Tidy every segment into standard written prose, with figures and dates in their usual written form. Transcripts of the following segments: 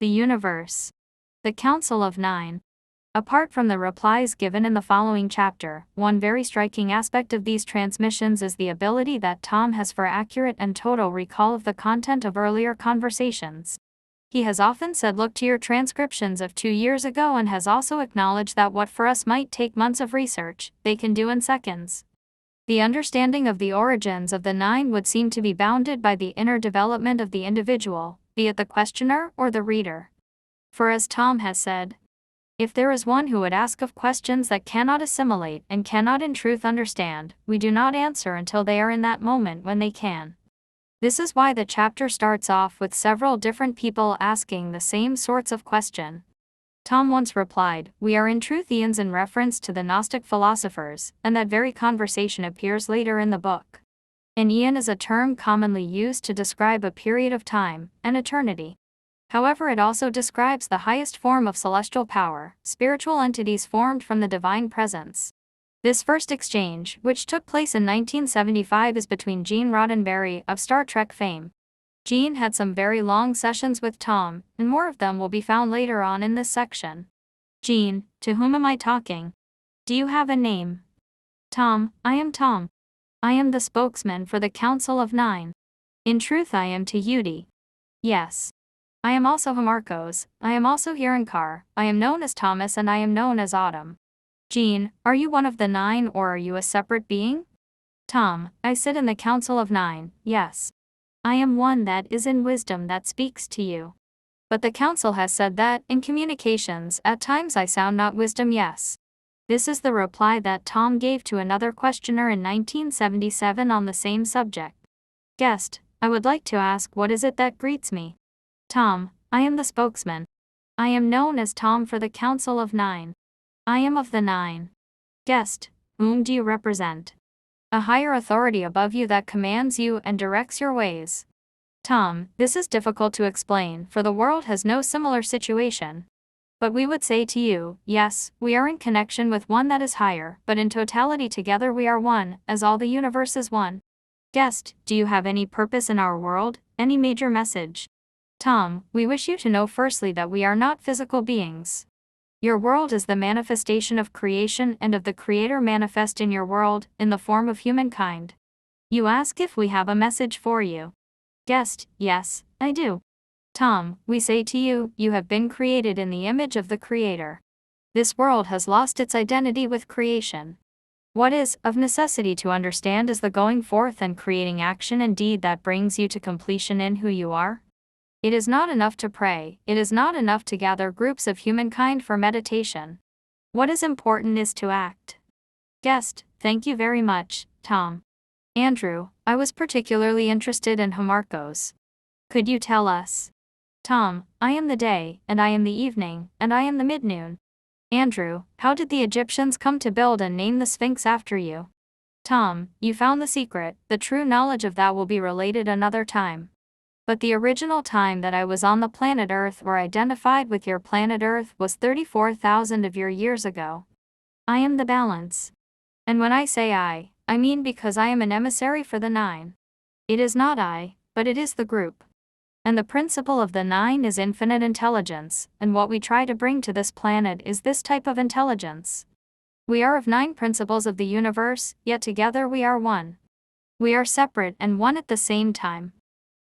The universe. The Council of Nine. Apart from the replies given in the following chapter, one very striking aspect of these transmissions is the ability that Tom has for accurate and total recall of the content of earlier conversations. He has often said, "Look to your transcriptions of 2 years ago," and has also acknowledged that what for us might take months of research, they can do in seconds. The understanding of the origins of the nine would seem to be bounded by the inner development of the individual, be it the questioner or the reader. For as Tom has said, if there is one who would ask of questions that cannot assimilate and cannot in truth understand, we do not answer until they are in that moment when they can. This is why the chapter starts off with several different people asking the same sorts of question. Tom once replied, "We are in truth eons," in reference to the Gnostic philosophers, and that very conversation appears later in the book. An eon is a term commonly used to describe a period of time, an eternity. However, it also describes the highest form of celestial power, spiritual entities formed from the divine presence. This first exchange, which took place in 1975, is between Gene Roddenberry of Star Trek fame. Gene had some very long sessions with Tom, and more of them will be found later on in this section. Gene: to whom am I talking? Do you have a name? Tom: I am Tom. I am the spokesman for the Council of Nine. In truth, I am to Yudi. Yes. I am also Hamarkos, I am also Hirankar, I am known as Thomas, and I am known as Autumn. Gene: are you one of the nine, or are you a separate being? Tom: I sit in the Council of Nine, yes. I am one that is in wisdom that speaks to you. But the Council has said that, in communications, at times I sound not wisdom, yes. This is the reply that Tom gave to another questioner in 1977 on the same subject. Guest: I would like to ask, what is it that greets me? Tom: I am the spokesman. I am known as Tom for the Council of Nine. I am of the nine. Guest: whom do you represent? A higher authority above you that commands you and directs your ways. Tom: this is difficult to explain, for the world has no similar situation. But we would say to you, yes, we are in connection with one that is higher, but in totality together we are one, as all the universe is one. Guest: do you have any purpose in our world, any major message? Tom: we wish you to know firstly that we are not physical beings. Your world is the manifestation of creation and of the Creator manifest in your world, in the form of humankind. You ask if we have a message for you. Guest: yes, I do. Tom: we say to you, you have been created in the image of the Creator. This world has lost its identity with creation. What is, of necessity to understand, is the going forth and creating action and deed that brings you to completion in who you are. It is not enough to pray, it is not enough to gather groups of humankind for meditation. What is important is to act. Guest: thank you very much, Tom. Andrew: I was particularly interested in Hamarkos. Could you tell us? Tom: I am the day, and I am the evening, and I am the midnoon. Andrew: how did the Egyptians come to build and name the Sphinx after you? Tom: you found the secret, the true knowledge of that will be related another time. But the original time that I was on the planet Earth, or identified with your planet Earth, was 34,000 of your years ago. I am the balance. And when I say I mean because I am an emissary for the nine. It is not I, but it is the group. And the principle of the nine is infinite intelligence, and what we try to bring to this planet is this type of intelligence. We are of nine principles of the universe, yet together we are one. We are separate and one at the same time.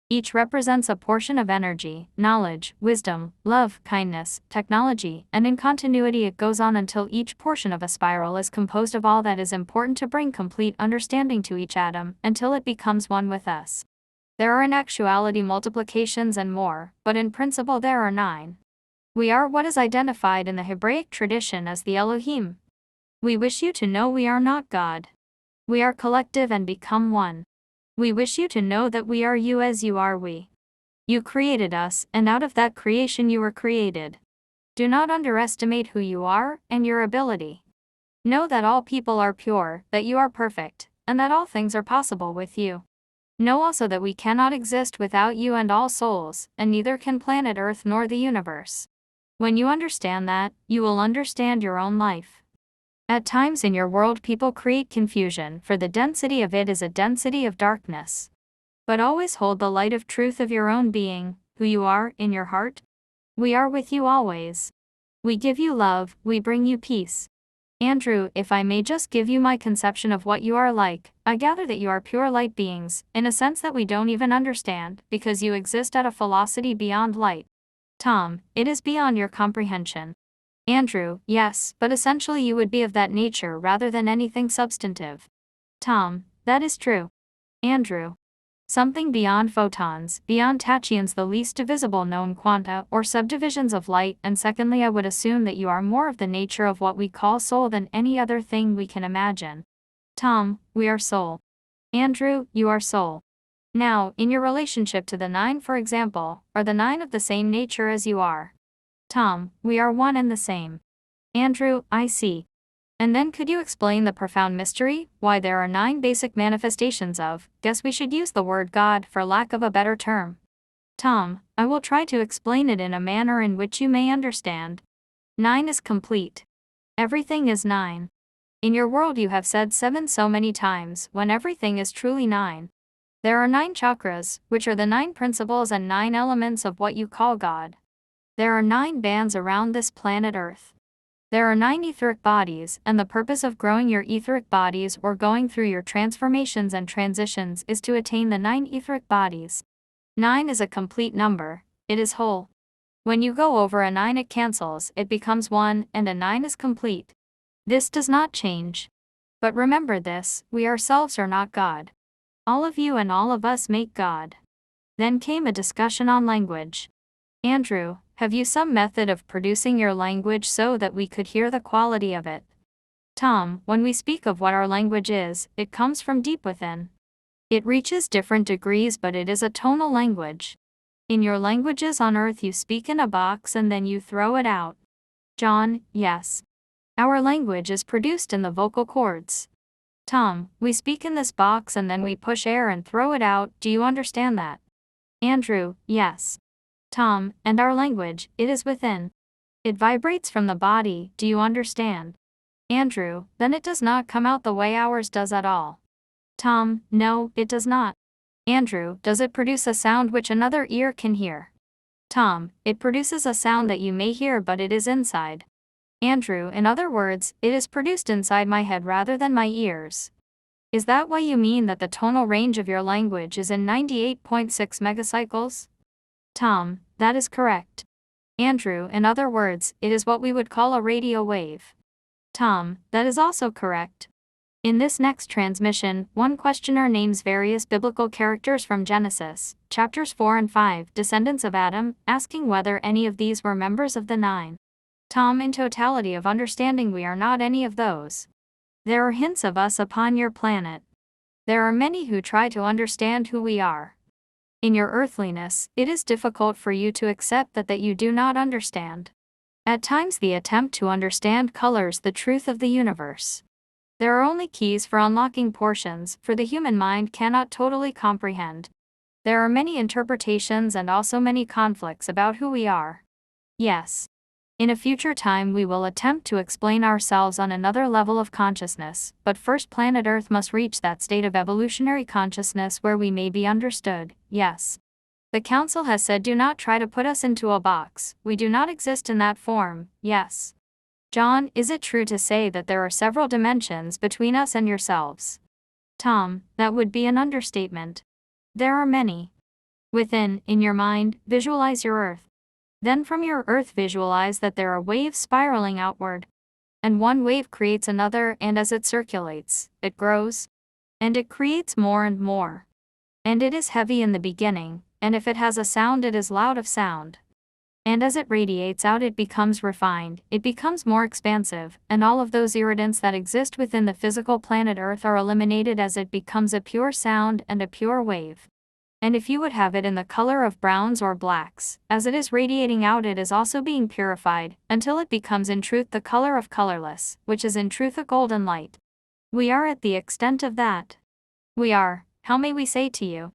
Each represents a portion of energy, knowledge, wisdom, love, kindness, technology, and in continuity it goes on until each portion of a spiral is composed of all that is important to bring complete understanding to each atom, until it becomes one with us. There are in actuality multiplications and more, but in principle there are nine. We are what is identified in the Hebraic tradition as the Elohim. We wish you to know we are not God. We are collective and become one. We wish you to know that we are you as you are we. You created us, and out of that creation you were created. Do not underestimate who you are, and your ability. Know that all people are pure, that you are perfect, and that all things are possible with you. Know also that we cannot exist without you and all souls, and neither can planet Earth nor the universe. When you understand that, you will understand your own life. At times in your world people create confusion, for the density of it is a density of darkness. But always hold the light of truth of your own being, who you are, in your heart. We are with you always. We give you love, we bring you peace. Andrew, if I may just give you my conception of what you are like, I gather that you are pure light beings, in a sense that we don't even understand, because you exist at a velocity beyond light. Tom, it is beyond your comprehension. Andrew, yes, but essentially you would be of that nature rather than anything substantive. Tom, that is true. Andrew. Something beyond photons, beyond tachyons, the least divisible known quanta or subdivisions of light, and secondly I would assume that you are more of the nature of what we call soul than any other thing we can imagine. Tom, we are soul. Andrew, you are soul. Now, in your relationship to the nine for example, are the nine of the same nature as you are? Tom, we are one and the same. Andrew, I see. And then could you explain the profound mystery, why there are 9 basic manifestations of, guess we should use the word God for lack of a better term. Tom, I will try to explain it in a manner in which you may understand. 9 is complete. Everything is 9. In your world you have said 7 so many times, when everything is truly 9. There are 9 chakras, which are the 9 principles and 9 elements of what you call God. There are 9 bands around this planet Earth. There are 9 etheric bodies, and the purpose of growing your etheric bodies or going through your transformations and transitions is to attain the 9 etheric bodies. 9 is a complete number, it is whole. When you go over a 9 it cancels, it becomes 1, and a 9 is complete. This does not change. But remember this, we ourselves are not God. All of you and all of us make God. Then came a discussion on language. Andrew, have you some method of producing your language so that we could hear the quality of it? Tom, when we speak of what our language is, it comes from deep within. It reaches different degrees, but it is a tonal language. In your languages on earth you speak in a box and then you throw it out. John, yes. Our language is produced in the vocal cords. Tom, we speak in this box and then we push air and throw it out, do you understand that? Andrew, yes. Tom, and our language, it is within. It vibrates from the body, do you understand? Andrew, then it does not come out the way ours does at all. Tom, no, it does not. Andrew, does it produce a sound which another ear can hear? Tom, it produces a sound that you may hear but it is inside. Andrew, in other words, it is produced inside my head rather than my ears. Is that why you mean that the tonal range of your language is in 98.6 megacycles? Tom, that is correct. Andrew, in other words, it is what we would call a radio wave. Tom, that is also correct. In this next transmission, one questioner names various biblical characters from Genesis, chapters 4 and 5, descendants of Adam, asking whether any of these were members of the 9. Tom, in totality of understanding we are not any of those. There are hints of us upon your planet. There are many who try to understand who we are. In your earthliness, it is difficult for you to accept that you do not understand. At times the attempt to understand colors the truth of the universe. There are only keys for unlocking portions, for the human mind cannot totally comprehend. There are many interpretations and also many conflicts about who we are. Yes. In a future time we will attempt to explain ourselves on another level of consciousness, but first planet Earth must reach that state of evolutionary consciousness where we may be understood, yes. The Council has said do not try to put us into a box, we do not exist in that form, yes. John, is it true to say that there are several dimensions between us and yourselves? Tom, that would be an understatement. There are many. Within, in your mind, visualize your Earth. Then from your Earth visualize that there are waves spiraling outward. And one wave creates another, and as it circulates, it grows. And it creates more and more. And it is heavy in the beginning, and if it has a sound it is loud of sound. And as it radiates out it becomes refined, it becomes more expansive, and all of those irritants that exist within the physical planet Earth are eliminated as it becomes a pure sound and a pure wave. And if you would have it in the color of browns or blacks, as it is radiating out it is also being purified, until it becomes in truth the color of colorless, which is in truth a golden light. We are at the extent of that. We are, how may we say to you?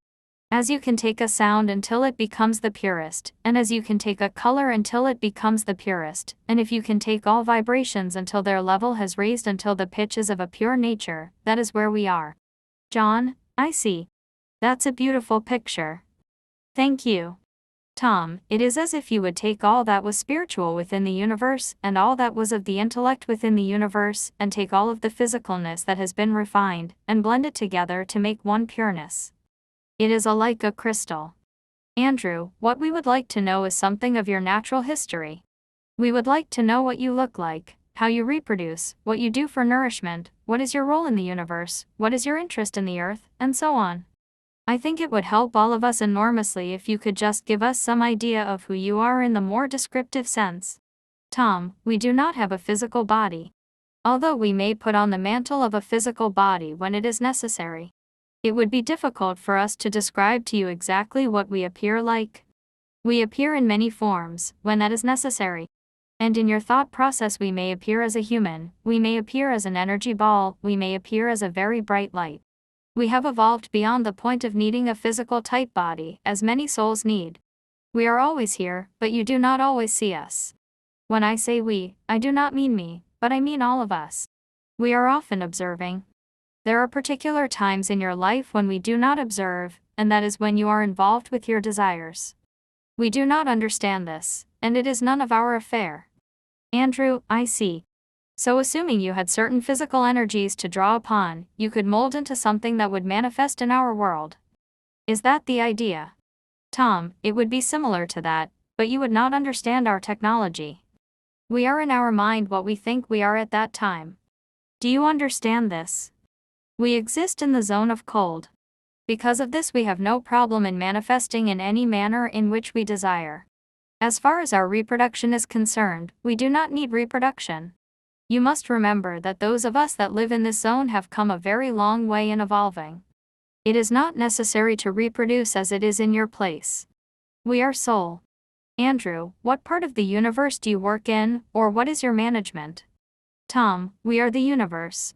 As you can take a sound until it becomes the purest, and as you can take a color until it becomes the purest, and if you can take all vibrations until their level has raised until the pitch is of a pure nature, that is where we are. John, I see. That's a beautiful picture. Thank you. Tom, it is as if you would take all that was spiritual within the universe and all that was of the intellect within the universe and take all of the physicalness that has been refined and blend it together to make one pureness. It is like a crystal. Andrew, what we would like to know is something of your natural history. We would like to know what you look like, how you reproduce, what you do for nourishment, what is your role in the universe, what is your interest in the earth, and so on. I think it would help all of us enormously if you could just give us some idea of who you are in the more descriptive sense. Tom, we do not have a physical body. Although we may put on the mantle of a physical body when it is necessary, it would be difficult for us to describe to you exactly what we appear like. We appear in many forms, when that is necessary. And in your thought process we may appear as a human, we may appear as an energy ball, we may appear as a very bright light. We have evolved beyond the point of needing a physical type body, as many souls need. We are always here, but you do not always see us. When I say we, I do not mean me, but I mean all of us. We are often observing. There are particular times in your life when we do not observe, and that is when you are involved with your desires. We do not understand this, and it is none of our affair. Andrew, I see. So assuming you had certain physical energies to draw upon, you could mold into something that would manifest in our world. Is that the idea? Tom, it would be similar to that, but you would not understand our technology. We are in our mind what we think we are at that time. Do you understand this? We exist in the zone of cold. Because of this we have no problem in manifesting in any manner in which we desire. As far as our reproduction is concerned, we do not need reproduction. You must remember that those of us that live in this zone have come a very long way in evolving. It is not necessary to reproduce as it is in your place. We are soul. Andrew, what part of the universe do you work in, or what is your management? Tom, we are the universe.